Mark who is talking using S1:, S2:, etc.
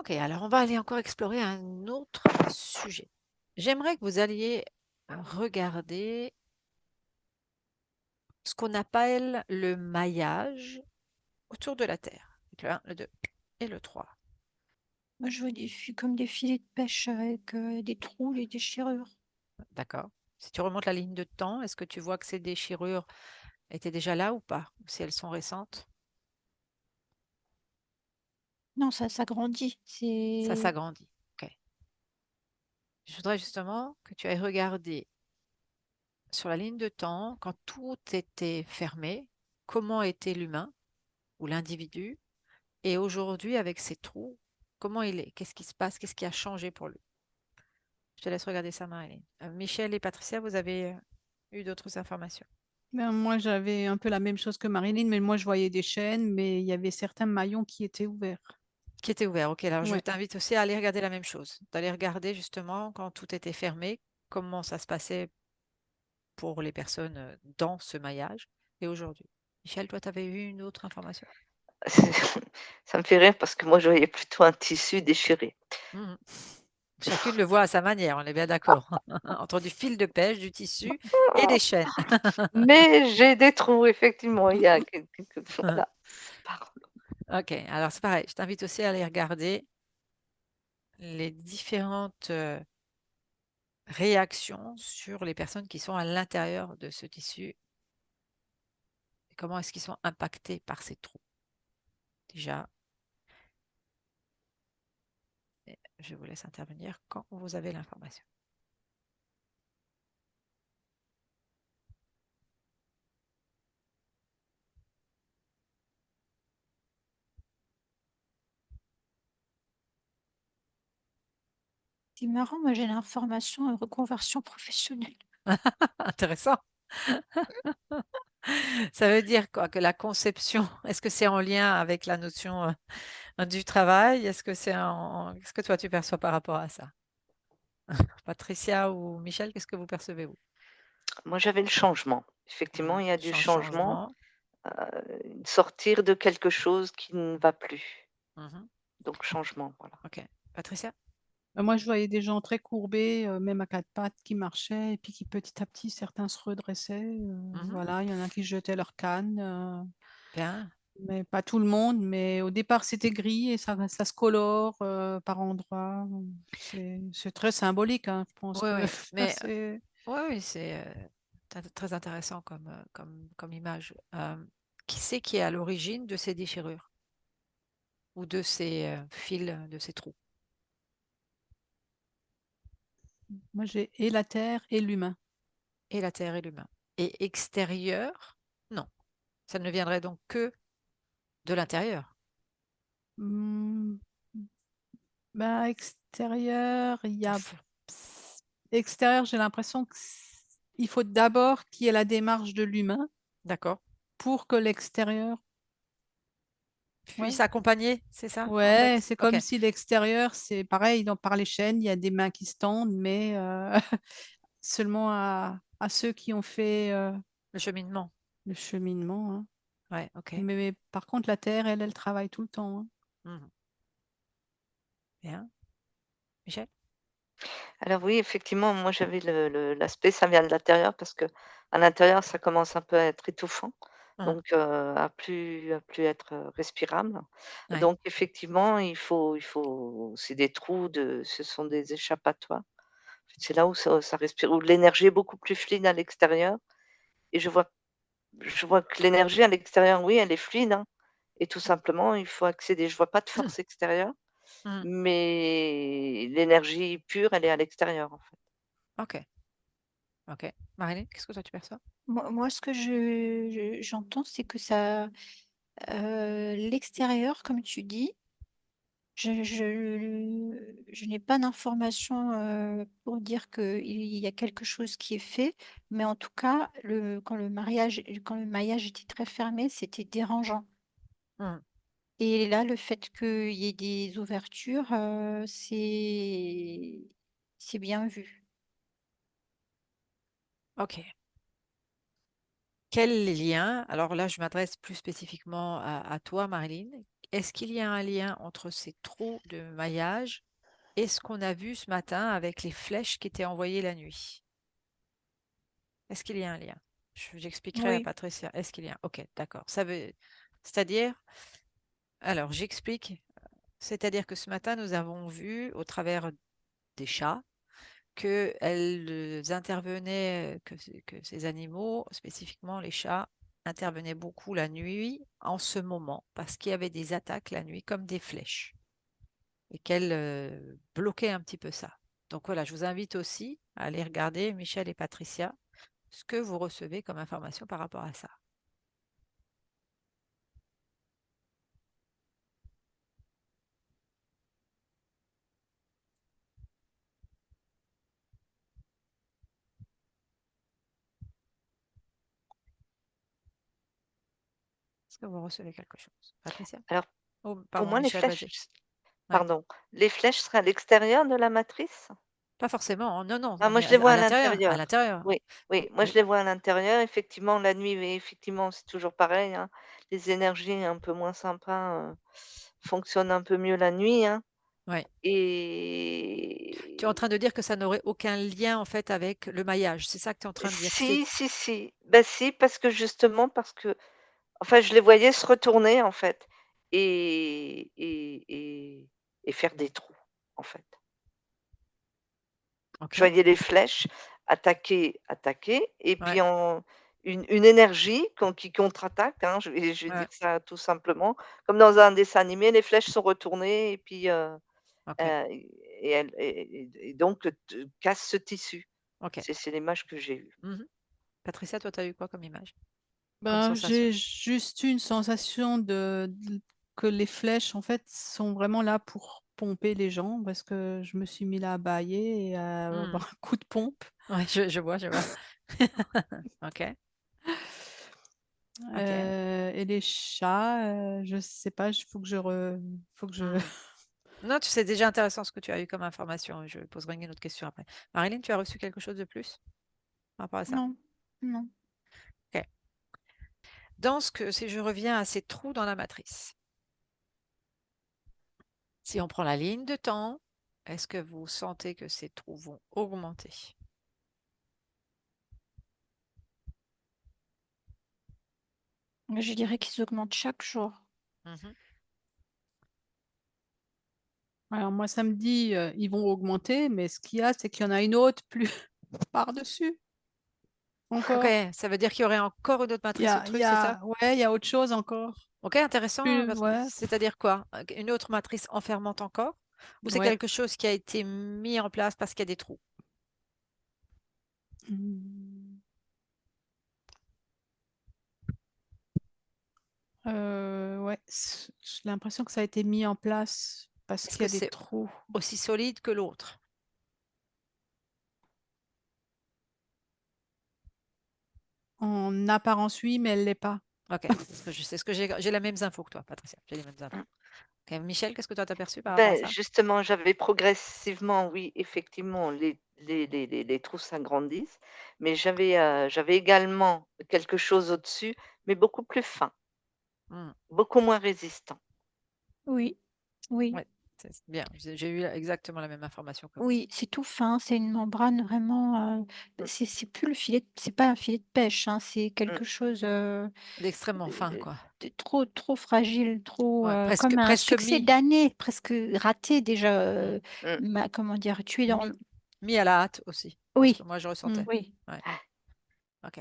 S1: Ok, alors on va aller encore explorer un autre sujet. J'aimerais que vous alliez regarder ce qu'on appelle le maillage autour de la Terre. Donc, le 1, le 2 et le 3.
S2: Moi, je vois comme des filets de pêche avec des trous, des déchirures.
S1: D'accord. Si tu remontes la ligne de temps, est-ce que tu vois que ces déchirures étaient déjà là ou pas? Ou si elles sont récentes?
S2: Non, ça s'agrandit.
S1: Ça
S2: C'est
S1: s'agrandit. Ok. Je voudrais justement que tu ailles regarder sur la ligne de temps, quand tout était fermé, comment était l'humain ou l'individu, et aujourd'hui, avec ces trous, comment il est? Qu'est-ce qui se passe? Qu'est-ce qui a changé pour lui? Je te laisse regarder ça, Marilyn. Michel et Patricia, vous avez eu d'autres informations
S2: Ben, moi, j'avais un peu la même chose que Marilyn, mais moi, je voyais des chaînes, mais il y avait certains maillons qui étaient ouverts.
S1: qui étaient ouverts. Ok, alors je
S2: Ouais.
S1: t'invite aussi à aller regarder la même chose, d'aller regarder justement quand tout était fermé, comment ça se passait pour les personnes dans ce maillage et aujourd'hui. Michel, toi, tu avais eu une autre information?
S2: Ça me fait rire parce que moi, je voyais plutôt un tissu déchiré.
S1: Mhm. Chacune le voit à sa manière, on est bien d'accord. Entre du fil de pêche, du tissu et des chaînes.
S2: Mais j'ai des trous, effectivement. Il y a quelques voilà. Pardon.
S1: Ok, alors c'est pareil, je t'invite aussi à aller regarder les différentes réactions sur les personnes qui sont à l'intérieur de ce tissu et comment est-ce qu'ils sont impactés par ces trous. Déjà, et je vous laisse intervenir quand vous avez l'information.
S2: C'est marrant, moi, j'ai l'information reconversion professionnelle.
S1: Intéressant. Ça veut dire quoi? Que la conception, est-ce que c'est en lien avec la notion du travail? Qu'est-ce que toi tu perçois par rapport à ça? Patricia ou Michel, qu'est-ce que vous percevez vous?
S2: Moi, j'avais le changement. Effectivement, il y a du changement,
S1: Changement.
S2: sortir de quelque chose qui ne va plus.
S1: Mhm.
S2: Donc changement, voilà.
S1: Ok. Patricia?
S2: Moi, je voyais des gens très courbés, même à 4 pattes, qui marchaient et puis qui, petit à petit, certains se redressaient,
S1: Mhm.
S2: voilà. Il y en a qui jetaient leur canne,
S1: Bien.
S2: mais pas tout le monde. Mais au départ, c'était gris et ça se colore, par endroits. C'est très symbolique, hein. Je pense
S1: Oui,
S2: que
S1: oui. Mais
S2: c'est
S1: oui, oui, c'est très intéressant comme image. Qui c'est qui est à l'origine de ces déchirures ou de ces fils, de ces trous?
S2: moi, j'ai et la terre et l'humain.
S1: Et la Terre et l'humain. Et extérieur? Non. Ça ne viendrait donc que de l'intérieur.
S2: Mmh, bah, extérieur, il y a
S1: F-
S2: extérieur, j'ai l'impression il faut d'abord qu'il y ait la démarche de l'humain
S1: D'accord.
S2: pour que l'extérieur. Ouais.
S1: Puisse accompagner, c'est ça, en
S2: Ouais,
S1: fait?
S2: c'est
S1: Ok.
S2: comme si l'extérieur, c'est pareil, par les chaînes, il y a des mains qui se tendent, mais seulement à ceux qui ont fait,
S1: Le cheminement.
S2: le cheminement, hein.
S1: Ouais, ok.
S2: Mais par contre, la terre, elle travaille tout le temps, hein.
S1: Mhm. Bien. Michel?
S2: Alors oui, effectivement, moi j'avais l'aspect ça vient de l'intérieur parce que à l'intérieur, ça commence un peu à être étouffant,
S1: Mhm.
S2: donc à plus être, respirable.
S1: Ouais.
S2: Donc effectivement, il faut c'est des trous ce sont des échappatoires. En fait, c'est là où ça respire, où l'énergie est beaucoup plus fluide à l'extérieur et je vois que l'énergie à l'extérieur, oui, elle est fluide, hein, et tout simplement, il faut accéder. Je vois pas de force extérieure,
S1: Mhm.
S2: mais l'énergie pure, elle est à l'extérieur, en fait.
S1: Ok. Ok. Marilyn, qu'est-ce que toi tu perçois?
S2: Moi, ce que j'entends, c'est que ça, l'extérieur, comme tu dis, je n'ai pas d'informations, pour dire qu'il y a quelque chose qui est fait, mais en tout cas, quand le maillage était très fermé, c'était dérangeant
S1: Mhm.
S2: et là, le fait qu'il y ait des ouvertures, c'est bien vu.
S1: Ok. Quel lien, alors là je m'adresse plus spécifiquement à toi, Marilyn, est-ce qu'il y a un lien entre ces trous de maillage et ce qu'on a vu ce matin avec les flèches qui étaient envoyées la nuit? Est-ce qu'il y a un lien? J'expliquerai à
S3: Oui.
S1: Patricia. Est-ce qu'il y a un... Ok, d'accord. C'est-à-dire, alors j'explique. C'est-à-dire que ce matin, nous avons vu au travers des chats qu'elles intervenaient, que ces animaux, spécifiquement les chats, intervenaient beaucoup la nuit en ce moment parce qu'il y avait des attaques la nuit comme des flèches et qu'elles bloquaient un petit peu ça. Donc voilà, je vous invite aussi à aller regarder, Michel et Patricia, ce que vous recevez comme information par rapport à ça. Est-ce que vous recevez quelque chose? Patricia?
S2: Alors,
S1: Oh,
S2: pour
S1: pardon,
S2: moi, les
S1: Michel, vas-y.
S2: flèches
S1: Ouais.
S2: pardon, les flèches seraient à l'extérieur de la matrice?
S1: Pas forcément, hein. Non, non,
S2: Ah,
S1: non,
S2: moi,
S1: mais
S2: je les vois
S1: à
S2: à
S1: l'intérieur, à
S2: l'intérieur.
S1: l'intérieur.
S2: Oui, oui, moi, je
S1: Oui,
S2: les vois à l'intérieur. Effectivement, la nuit, mais effectivement, c'est toujours pareil, hein. Les énergies un peu moins sympas, fonctionnent un peu mieux la nuit, hein
S1: ouais. Tu es en
S2: et
S1: train de dire que ça n'aurait aucun lien en fait avec le maillage. C'est ça que tu es en train de dire.
S2: si, si, si. Bah, si, parce que justement, parce que enfin, je les voyais se retourner, en fait et et et et faire des trous, en fait. Je
S1: OK.
S2: voyais les flèches attaquer et
S1: Ouais,
S2: puis en une énergie qui contre-attaque, hein, je vais
S1: ouais,
S2: dire ça tout simplement. Comme dans un dessin animé, les flèches sont retournées et puis,
S1: OK.
S2: et elles et donc te cassent ce tissu.
S1: OK.
S2: C'est l'image que j'ai eue.
S1: Mmh. Patricia, toi, tu as eu quoi comme image? Comme
S3: Ben,
S1: sensation?
S3: j'ai juste une sensation que les flèches, en fait, sont vraiment là pour pomper les gens parce que je me suis mis là à bâiller et à
S1: Mmh.
S3: avoir un coup de pompe.
S1: Ouais, je vois, je vois. OK, OK.
S3: Et les chats, je sais pas, il faut que je
S1: Mmh. Non, tu c'est déjà intéressant ce que tu as eu comme information. Je poserai une autre question après. Marilyn, tu as reçu quelque chose de plus par rapport à ça?
S3: non, non.
S1: OK. Si je reviens à ces trous dans la matrice, si on prend la ligne de temps, est-ce que vous sentez que ces trous vont augmenter?
S4: Mais je dirais qu'ils augmentent chaque jour.
S1: Mhm.
S3: Alors moi, ça me dit, ils vont augmenter, mais ce qu'il y a, c'est qu'il y en a une autre plus par-dessus,
S1: Ok,
S3: encore.
S1: ça veut dire qu'il y aurait encore une autre matrice au
S3: Il y
S1: truc, c'est ça?
S3: a ouais, il y a autre chose encore.
S1: Ok, intéressant.
S3: Plus ouais,
S1: C'est-à-dire quoi? Une autre matrice enfermante encore? Ou c'est
S3: ouais.
S1: quelque chose qui a été mis en place parce qu'il y a des trous?
S3: Mmh. Ouais, j'ai l'impression que ça a été mis en place parce
S1: Est-ce
S3: qu'il y
S1: que
S3: a des
S1: c'est
S3: trous.
S1: aussi solide que l'autre?
S3: En apparence, oui, mais elle l'est pas.
S1: Ok, parce que je sais ce que j'ai les mêmes infos que toi, Patricia. J'ai les mêmes infos.
S2: Mmh.
S1: Ok, Michel, qu'est-ce que tu as aperçu par rapport à
S2: Ben,
S1: ça?
S2: justement, j'avais progressivement, oui, effectivement, les trous s'agrandissent, mais j'avais également quelque chose au-dessus, mais beaucoup plus fin,
S1: Hmm.
S2: beaucoup moins résistant.
S4: Oui, oui,
S1: Ouais, c'est bien. J'ai eu exactement la même information que vous.
S4: oui, c'est tout fin, c'est une membrane vraiment,
S2: Mmh,
S4: c'est plus le filet, c'est pas un filet de pêche, hein, c'est
S2: mmh,
S4: quelque chose,
S1: D'extrêmement fin,
S4: de
S1: quoi.
S4: trop fragile, trop,
S1: Ouais, presque,
S4: comme un
S1: presque
S4: succès
S1: mis,
S4: d'année, presque raté déjà,
S1: hmm,
S2: mmh.
S4: comment dire? Tué dans
S1: mis, mis à la hâte aussi. Moi, ce que
S4: oui,
S1: moi je
S3: Mmh.
S1: ressentais.
S4: oui.
S1: Ouais, ok.